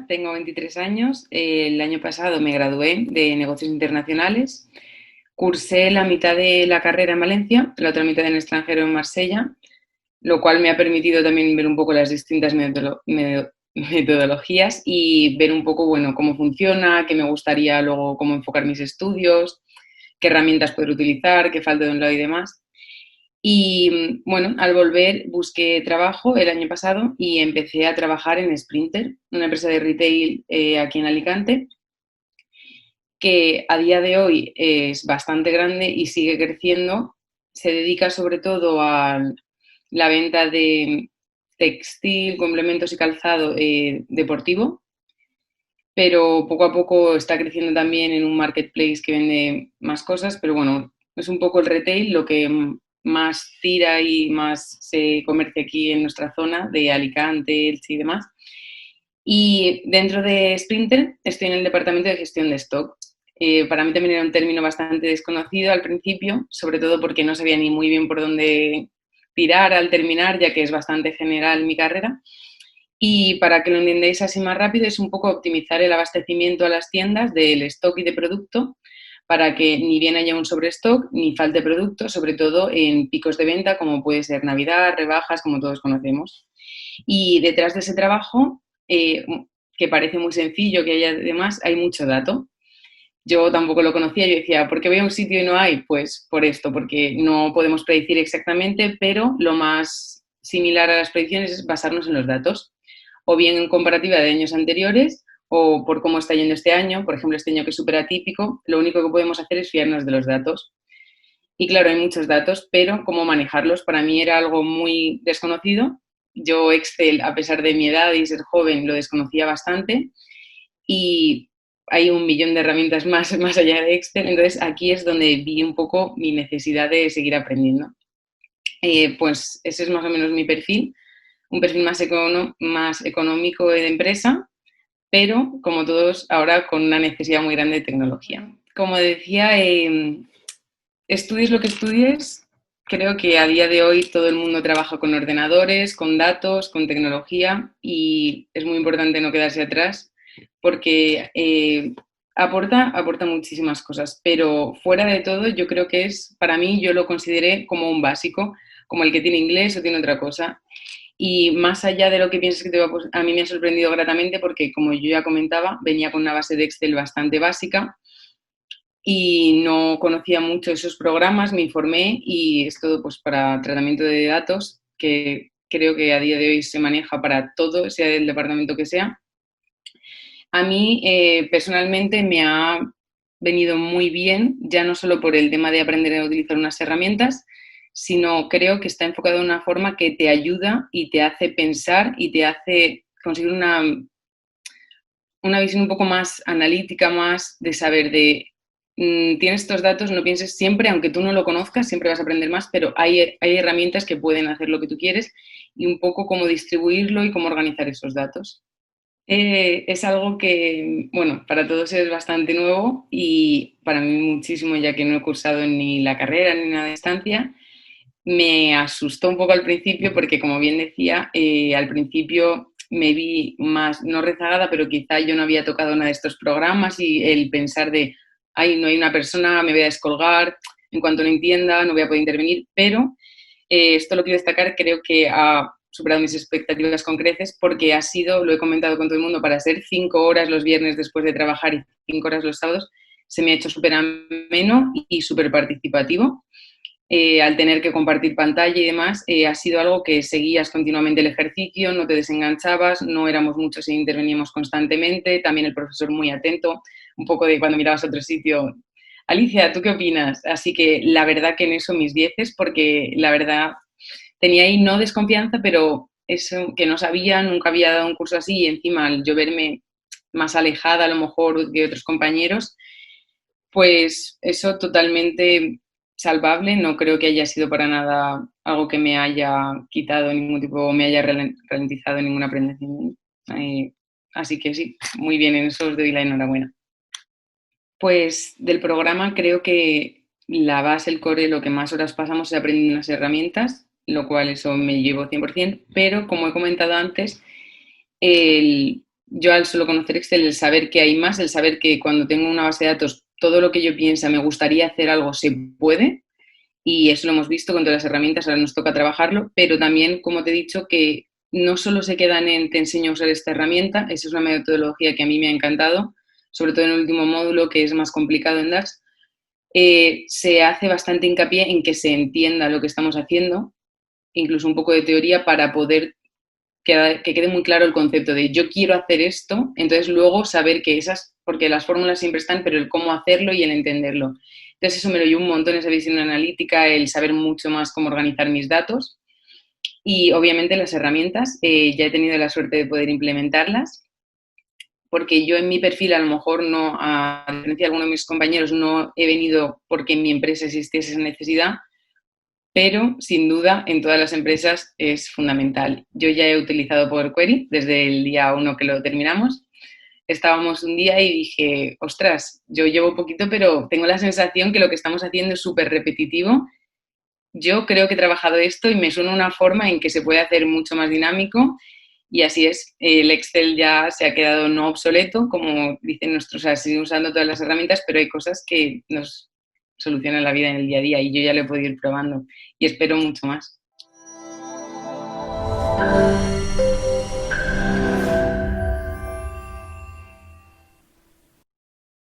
tengo 23 años. El año pasado me gradué de negocios internacionales. Cursé la mitad de la carrera en Valencia, la otra mitad en el extranjero en Marsella, lo cual me ha permitido también ver un poco las distintas metodologías y ver un poco, bueno, cómo funciona, qué me gustaría luego, cómo enfocar mis estudios, qué herramientas poder utilizar, qué falta de un lado y demás. Y bueno, al volver busqué trabajo el año pasado y empecé a trabajar en Sprinter, una empresa de retail aquí en Alicante, que a día de hoy es bastante grande y sigue creciendo. Se dedica sobre todo a la venta de textil, complementos y calzado deportivo, pero poco a poco está creciendo también en un marketplace que vende más cosas, pero bueno, es un poco el retail lo que más tira y más se comercia aquí en nuestra zona de Alicante, Elche y demás. Y dentro de Sprinter estoy en el departamento de gestión de stock. Para mí también era un término bastante desconocido al principio, sobre todo porque no sabía ni muy bien por dónde tirar al terminar, ya que es bastante general mi carrera. Y para que lo entendáis así más rápido, es un poco optimizar el abastecimiento a las tiendas del stock y de producto para que ni bien haya un sobrestock ni falte producto, sobre todo en picos de venta como puede ser Navidad, rebajas, como todos conocemos. Y detrás de ese trabajo, que parece muy sencillo, que haya además, hay mucho dato. Yo tampoco lo conocía, yo decía, ¿por qué voy a un sitio y no hay? Pues por esto, porque no podemos predecir exactamente, pero lo más similar a las predicciones es basarnos en los datos, o bien en comparativa de años anteriores, o por cómo está yendo este año. Por ejemplo, este año que es súper atípico, lo único que podemos hacer es fiarnos de los datos. Y claro, hay muchos datos, pero cómo manejarlos para mí era algo muy desconocido. Yo Excel, a pesar de mi edad y ser joven, lo desconocía bastante y hay un millón de herramientas más, más allá de Excel. Entonces aquí es donde vi un poco mi necesidad de seguir aprendiendo. Pues ese es más o menos mi perfil, un perfil más económico de empresa, pero como todos ahora con una necesidad muy grande de tecnología. Como decía, estudies lo que estudies, creo que a día de hoy todo el mundo trabaja con ordenadores, con datos, con tecnología y es muy importante no quedarse atrás porque aporta muchísimas cosas, pero fuera de todo yo creo que es, para mí yo lo consideré como un básico, como el que tiene inglés o tiene otra cosa. Y más allá de lo que pienses que te va a mí me ha sorprendido gratamente porque, como yo ya comentaba, venía con una base de Excel bastante básica y no conocía mucho esos programas, me informé y es todo pues para tratamiento de datos, que creo que a día de hoy se maneja para todo, sea del departamento que sea. A mí personalmente me ha venido muy bien, ya no solo por el tema de aprender a utilizar unas herramientas, sino creo que está enfocado de una forma que te ayuda y te hace pensar y te hace conseguir una visión un poco más analítica, más de saber de, tienes estos datos, no pienses siempre, aunque tú no lo conozcas, siempre vas a aprender más, pero hay herramientas que pueden hacer lo que tú quieres y un poco cómo distribuirlo y cómo organizar esos datos. Es algo que, bueno, para todos es bastante nuevo y para mí muchísimo, ya que no he cursado ni la carrera ni una distancia. Me asustó un poco al principio porque, como bien decía, al principio me vi más, no rezagada, pero quizá yo no había tocado nada de estos programas y el pensar de, ay, no hay una persona, me voy a descolgar, en cuanto no entienda, no voy a poder intervenir, pero esto lo quiero destacar, creo que ha superado mis expectativas con creces porque ha sido, lo he comentado con todo el mundo, para ser 5 horas los viernes después de trabajar y 5 horas los sábados, se me ha hecho súper ameno y súper participativo. Al tener que compartir pantalla y demás, ha sido algo que seguías continuamente el ejercicio, no te desenganchabas, no éramos muchos e interveníamos constantemente, también el profesor muy atento, un poco de cuando mirabas a otro sitio, Alicia, ¿tú qué opinas? Así que la verdad que en eso mis dieces, porque la verdad tenía ahí no desconfianza, pero eso que no sabía, nunca había dado un curso así y encima al yo verme más alejada a lo mejor de otros compañeros, pues eso totalmente salvable, no creo que haya sido para nada algo que me haya quitado ningún tipo, me haya ralentizado ningún aprendizaje. Eh, Así que sí, muy bien, en eso os doy la enhorabuena. Pues del programa creo que la base, el core, lo que más horas pasamos es aprendiendo unas herramientas, lo cual eso me llevo 100%, pero como he comentado antes, el yo al solo conocer Excel, el saber que hay más, el saber que cuando tengo una base de datos, todo lo que yo piensa, me gustaría hacer algo, se puede, y eso lo hemos visto con todas las herramientas, ahora nos toca trabajarlo, pero también, como te he dicho, que no solo se quedan en te enseño a usar esta herramienta, esa es una metodología que a mí me ha encantado, sobre todo en el último módulo, que es más complicado en DAX, se hace bastante hincapié en que se entienda lo que estamos haciendo, incluso un poco de teoría para poder que quede muy claro el concepto de yo quiero hacer esto, entonces luego saber que esas, porque las fórmulas siempre están, pero el cómo hacerlo y el entenderlo. Entonces eso me lo llevo un montón, esa visión analítica, el saber mucho más cómo organizar mis datos y obviamente las herramientas, ya he tenido la suerte de poder implementarlas, porque yo en mi perfil a lo mejor no, a diferencia de algunos de mis compañeros, no he venido porque en mi empresa existiese esa necesidad, pero sin duda en todas las empresas es fundamental. Yo ya he utilizado Power Query desde el día 1 que lo terminamos. Estábamos un día y dije, ostras, yo llevo poquito, pero tengo la sensación que lo que estamos haciendo es súper repetitivo. Yo creo que he trabajado esto y me suena una forma en que se puede hacer mucho más dinámico y así es. El Excel ya se ha quedado no obsoleto, como dicen nuestros, o sea, siguen usando todas las herramientas, pero hay cosas que nos solucionan la vida en el día a día y yo ya lo he podido ir probando y espero mucho más.